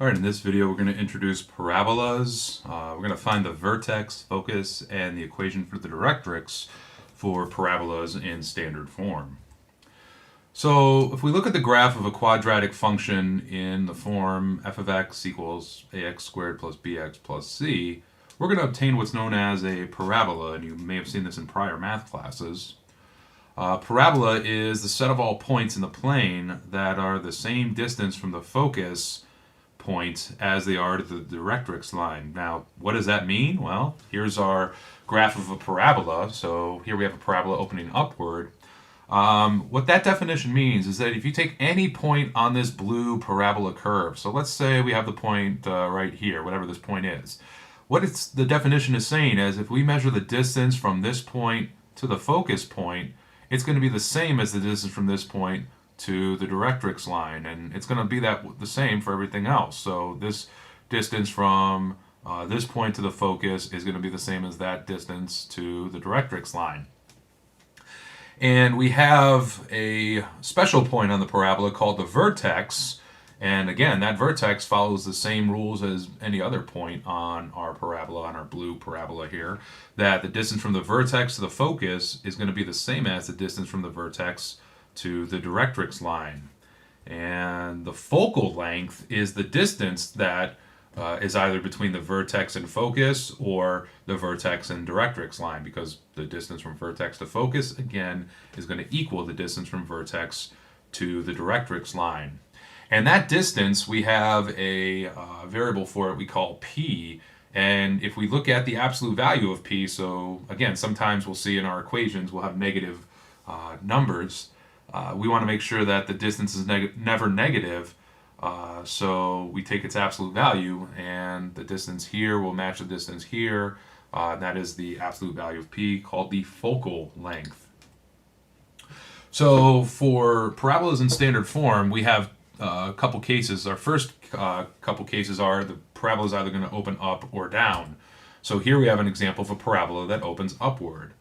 Alright, in this video we're going to introduce parabolas. We're going to find the vertex, focus, and the equation for the directrix for parabolas in standard form. So if we look at the graph of a quadratic function in the form f of x equals ax squared plus bx plus c, we're going to obtain what's known as a parabola, and you may have seen this in prior math classes. Parabola is the set of all points in the plane that are the same distance from the focus point as they are to the directrix line. Now, what does that mean? Well, here's our graph of a parabola. So here we have a parabola opening upward. What that definition means is that if you take any point on this blue parabola curve, so let's say we have the point right here, whatever this point is, the definition is saying is if we measure the distance from this point to the focus point, it's going to be the same as the distance from this point to the directrix line, and it's going to be the same for everything else. So this distance from this point to the focus is going to be the same as that distance to the directrix line. And we have a special point on the parabola called the vertex, and again, that vertex follows the same rules as any other point on our parabola, on our blue parabola here, that the distance from the vertex to the focus is going to be the same as the distance from the vertex to the directrix line. And the focal length is the distance that is either between the vertex and focus or the vertex and directrix line, because the distance from vertex to focus, again, is going to equal the distance from vertex to the directrix line. And that distance, we have a variable for it we call p. And if we look at the absolute value of p, so again, sometimes we'll see in our equations we'll have negative numbers. We want to make sure that the distance is never negative, so we take its absolute value, and the distance here will match the distance here. That is the absolute value of p, called the focal length. So for parabolas in standard form, we have a couple cases. Our first couple cases are the parabola is either going to open up or down. So here we have an example of a parabola that opens upward.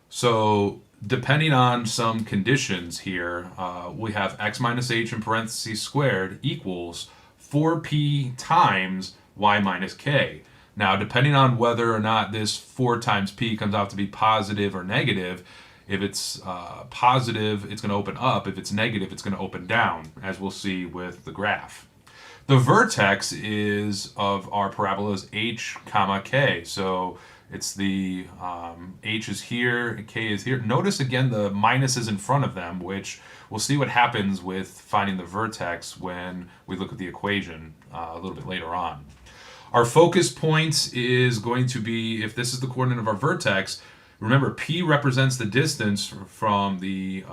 So depending on some conditions here, we have x minus h in parentheses squared equals 4p times y minus k. Now, depending on whether or not this 4 times p comes out to be positive or negative, if it's positive, it's going to open up. If it's negative, it's going to open down, as we'll see with the graph. The vertex is of our parabola is h comma k. So it's the h is here, and k is here. Notice again the minus is in front of them, which we'll see what happens with finding the vertex when we look at the equation a little bit later on. Our focus point is going to be, if this is the coordinate of our vertex, remember p represents the distance from the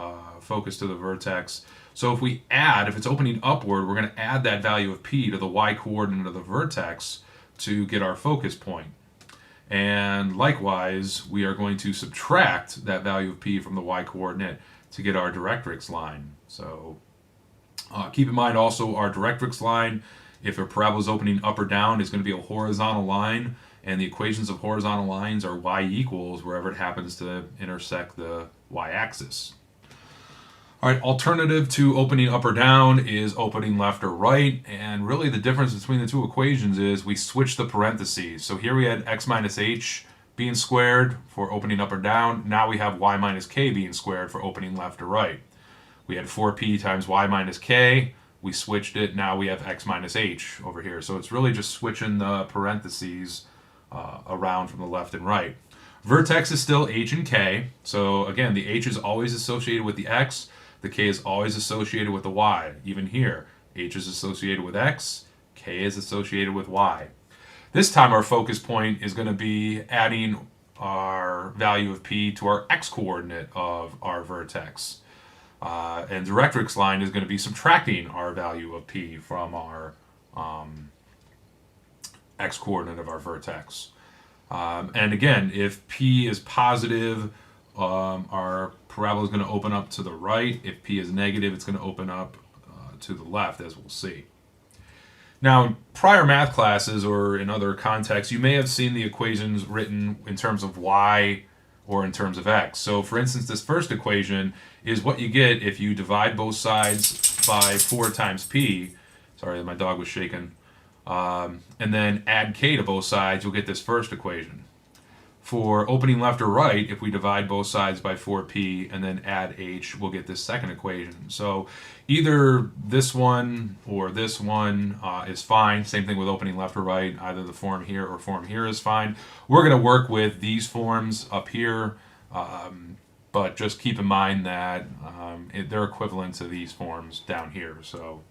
focus to the vertex. So if we add, if it's opening upward, we're going to add that value of p to the y coordinate of the vertex to get our focus point. And likewise, we are going to subtract that value of p from the y coordinate to get our directrix line. So keep in mind also our directrix line, if a parabola is opening up or down, is going to be a horizontal line, and the equations of horizontal lines are y equals wherever it happens to intersect the y-axis. All right, alternative to opening up or down is opening left or right, and really the difference between the two equations is we switch the parentheses. So here we had x minus h being squared for opening up or down. Now we have y minus k being squared for opening left or right. We had 4p times y minus k. We switched it. Now we have x minus h over here. So it's really just switching the parentheses around from the left and right. Vertex is still h and k. So again, the h is always associated with the x. The k is always associated with the y. Even here, h is associated with x, k is associated with y. This time our focus point is going to be adding our value of p to our x coordinate of our vertex. And directrix line is going to be subtracting our value of p from our x coordinate of our vertex. And again, if p is positive, our parabola is going to open up to the right. If p is negative, it's going to open up to the left, as we'll see. Now, in prior math classes or in other contexts, you may have seen the equations written in terms of y or in terms of x. So, for instance, this first equation is what you get if you divide both sides by 4 times p. Sorry, my dog was shaking. and then add k to both sides, you'll get this first equation. For opening left or right, if we divide both sides by 4p and then add h, we'll get this second equation. So either this one or this one is fine. Same thing with opening left or right. Either the form here or form here is fine. We're going to work with these forms up here, but just keep in mind that they're equivalent to these forms down here. So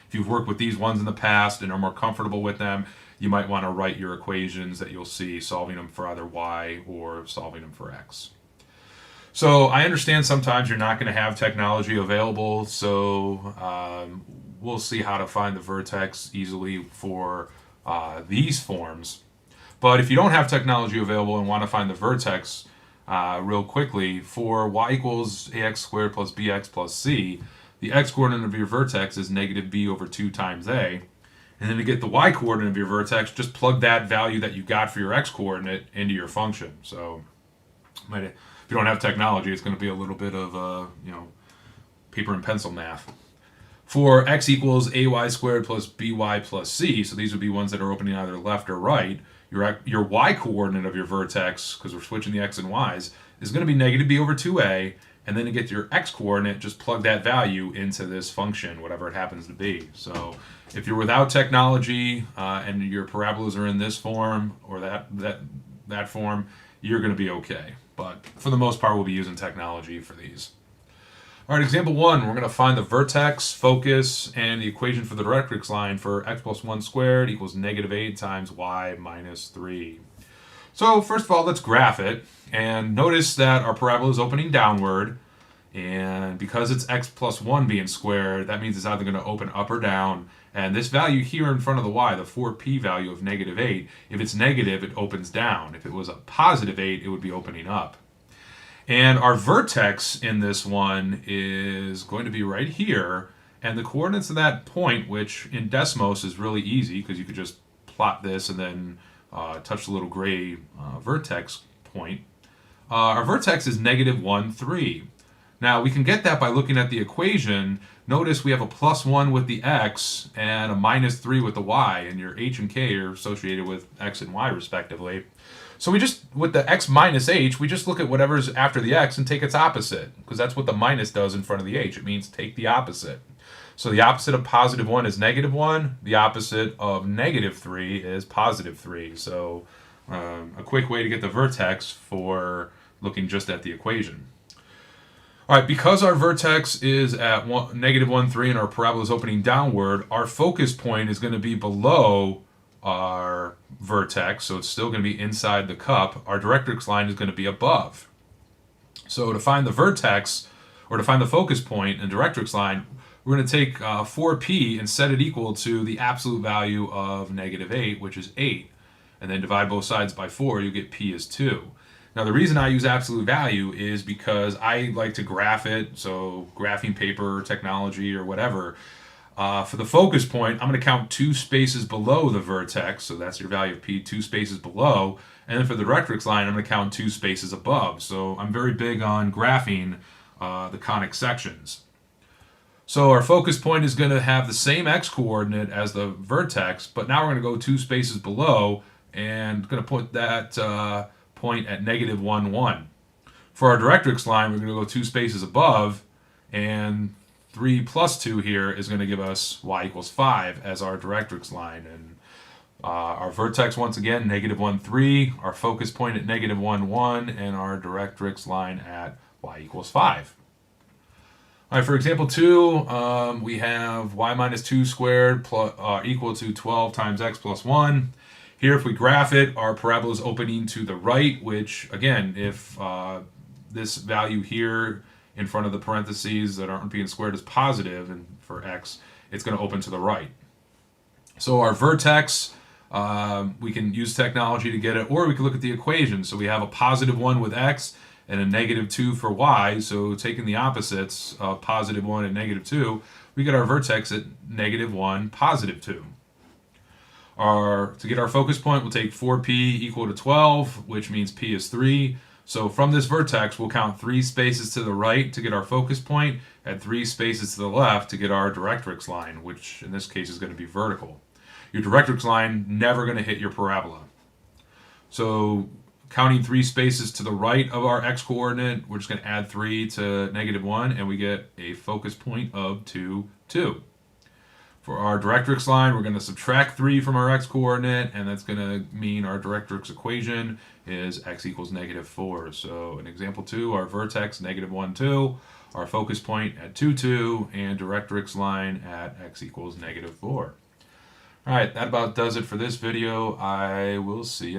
if you've worked with these ones in the past and are more comfortable with them, you might want to write your equations that you'll see solving them for either y or solving them for x. So I understand sometimes you're not going to have technology available, so we'll see how to find the vertex easily for these forms. But if you don't have technology available and want to find the vertex real quickly, for y equals ax squared plus bx plus c, the x-coordinate of your vertex is negative b over 2 times a. And then to get the y-coordinate of your vertex, just plug that value that you got for your x-coordinate into your function. So if you don't have technology, it's going to be a little bit of paper and pencil math. For x equals ay squared plus by plus c, so these would be ones that are opening either left or right, your y-coordinate of your vertex, because we're switching the x and y's, is going to be negative b over 2a. And then to get your x-coordinate, just plug that value into this function, whatever it happens to be. So if you're without technology and your parabolas are in this form or that form, you're going to be okay. But for the most part, we'll be using technology for these. All right, example 1, we're going to find the vertex, focus, and the equation for the directrix line for x plus 1 squared equals negative 8 times y minus 3. So first of all, let's graph it. And notice that our parabola is opening downward. And because it's x plus 1 being squared, that means it's either going to open up or down. And this value here in front of the y, the 4p value of negative 8, if it's negative, it opens down. If it was a positive 8, it would be opening up. And our vertex in this one is going to be right here. And the coordinates of that point, which in Desmos is really easy because you could just plot this and then touch the little gray vertex point. Our vertex is negative 1, 3. Now we can get that by looking at the equation. Notice we have a plus 1 with the x and a minus 3 with the y, and your h and k are associated with x and y respectively. So we just, with the x minus h, we just look at whatever's after the x and take its opposite, because that's what the minus does in front of the h. It means take the opposite. So the opposite of positive 1 is negative 1. The opposite of negative 3 is positive 3. So a quick way to get the vertex for looking just at the equation. All right, because our vertex is at negative 1, 3 and our parabola is opening downward, our focus point is going to be below our vertex, so it's still going to be inside the cup. Our directrix line is going to be above. So to find the vertex, or to find the focus point and directrix line, we're going to take 4p and set it equal to the absolute value of negative 8, which is 8. And then divide both sides by 4, you get p is 2. Now the reason I use absolute value is because I like to graph it, so graphing paper, technology, or whatever. For the focus point, I'm going to count 2 spaces below the vertex, so that's your value of p, 2 spaces below. And then for the directrix line, I'm going to count 2 spaces above. So I'm very big on graphing the conic sections. So our focus point is going to have the same x-coordinate as the vertex, but now we're going to go 2 spaces below and going to put that point at negative 1, 1. For our directrix line, we're going to go 2 spaces above, and 3 plus 2 here is going to give us y equals 5 as our directrix line. And our vertex, once again, negative 1, 3, our focus point at negative 1, 1, and our directrix line at y equals 5. All right, for example 2, we have y minus 2 squared equal to 12 times x plus 1. Here, if we graph it, our parabola is opening to the right, which, again, if this value here in front of the parentheses that aren't being squared is positive, and for x, it's going to open to the right. So our vertex, we can use technology to get it, or we can look at the equation. So we have a positive 1 with x and a negative 2 for y. So taking the opposites, positive 1 and negative 2, we get our vertex at negative 1, positive 2. To get our focus point, we'll take 4p equal to 12, which means p is 3. So from this vertex, we'll count 3 spaces to the right to get our focus point, and 3 spaces to the left to get our directrix line, which in this case is going to be vertical. Your directrix line never going to hit your parabola. So counting 3 spaces to the right of our x-coordinate, we're just going to add 3 to -1, and we get a focus point of 2, 2. For our directrix line, we're going to subtract 3 from our x-coordinate, and that's going to mean our directrix equation is x equals -4. So in example 2, our vertex -1, 2, our focus point at 2, 2, and directrix line at x equals -4. All right, that about does it for this video. I will see you